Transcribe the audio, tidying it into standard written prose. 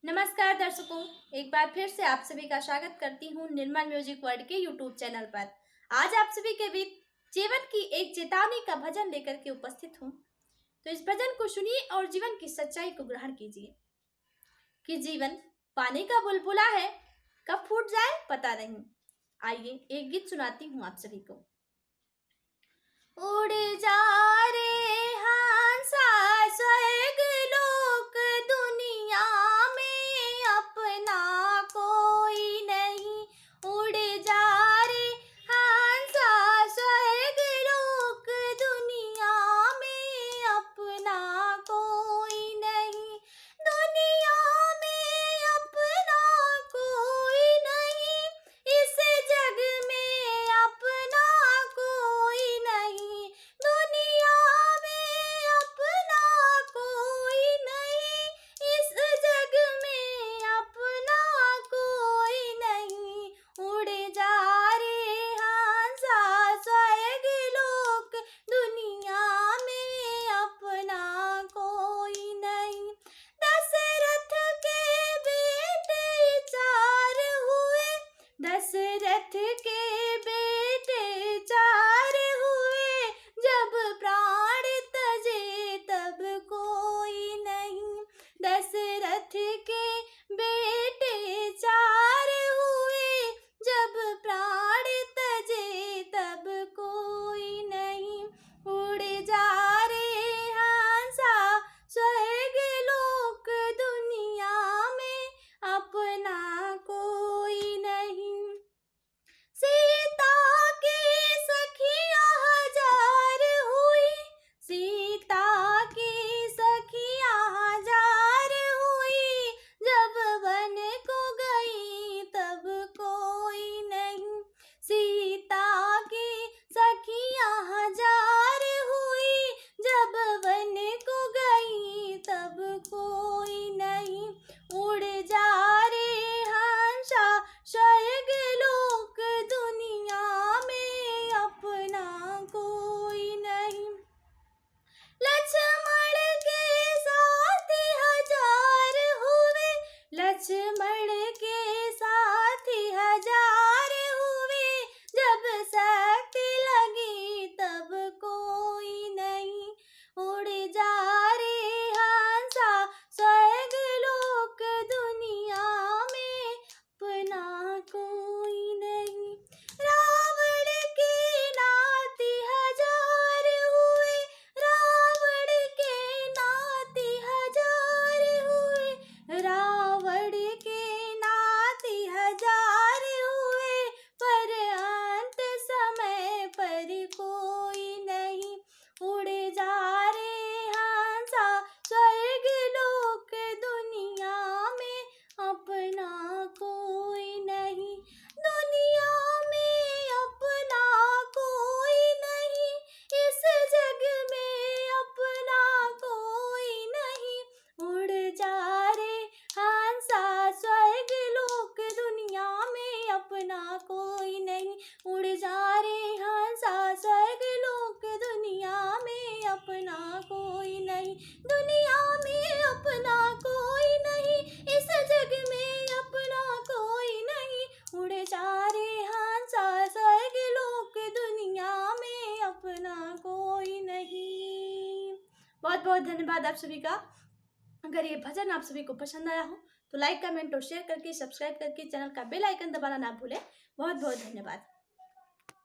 नमस्कार दर्शकों, एक बार फिर से आप सभी का स्वागत करती हूँ निर्मल म्यूजिक वर्ल्ड के यूट्यूब चैनल पर। आज आप सभी के बीच जीवन की एक चेतावनी का भजन लेकर के उपस्थित हूँ। तो इस भजन को सुनिए और जीवन की सच्चाई को ग्रहण कीजिए कि जीवन पानी का बुलबुला है, कब फूट जाए पता नहीं। आइए एक गीत सुनाती हूँ आप सभी को। उड़ जा रे हंसा स्वर्ग लोक दुनिया में अपना कोई नहीं। उड़ जा रे हंसा स्वर्ग लोक दुनिया में अपना कोई नहीं। दुनिया में अपना कोई नहीं, इस जग में अपना कोई नहीं। दुनिया में अपना कोई नहीं, इस जग में अपना कोई नहीं। उड़ जा रे हंसा स्वर्ग लोक दुनिया में अपना कोई नहीं। दशरथ के बेटे चार हुए, दशरथ के बेटे चार हुए, जब प्राण तजे तब कोई नहीं। दशरथ के बेटे चार हुए, जब प्राण तजे तब कोई नहीं। उड़ जा रे हंसा स्वर्ग लोक दुनिया में अपना कोई नहीं। सीता की सखियां हजार हुई, सीता की सखियां हजार हुई, जब वन को गई तब कोई नहीं। सीता की सखियां हजार हुई, जब वन को गई तब कोई नहीं। उड़ जा रे हंसा स्वर्ग लोक दुनिया में अपना कोई नहीं। लक्ष्मण के साथ हजार हुए, लक्ष्मण के साथ हजार हुए, जब शक्ति लगी तब कोई नहीं। उड़ जा रे हंसा स्वर्ग लोक दुनिया में अपना कोई नहीं। रावण के नाती हजार हुए, रावण के नाती हजार हुए, रावण के नाती हजार हुए, पर अंत समय पर कोई नहीं। उड़ जा रे हंसा स्वर्ग लोक दुनिया में अपना कोई नहीं। दुनिया में अपना कोई नहीं, इस जग में अपना कोई नहीं। उड़ जा रे हंसा स्वर्ग लोक दुनिया में अपना कोई नहीं। उड़ जा रे हंसा स्वर्ग लोक दुनिया में अपना कोई नहीं। दुनिया में अपना कोई नहीं, इस जग में अपना कोई नहीं। उड़ जा रे हंसा स्वर्ग लोक दुनिया में अपना कोई नहीं। बहुत बहुत धन्यवाद आप सभी का। अगर ये भजन आप सभी को पसंद आया हो तो लाइक, कमेंट और शेयर करके सब्सक्राइब करके चैनल का बेल आइकन दबाना ना भूलें। बहुत बहुत धन्यवाद।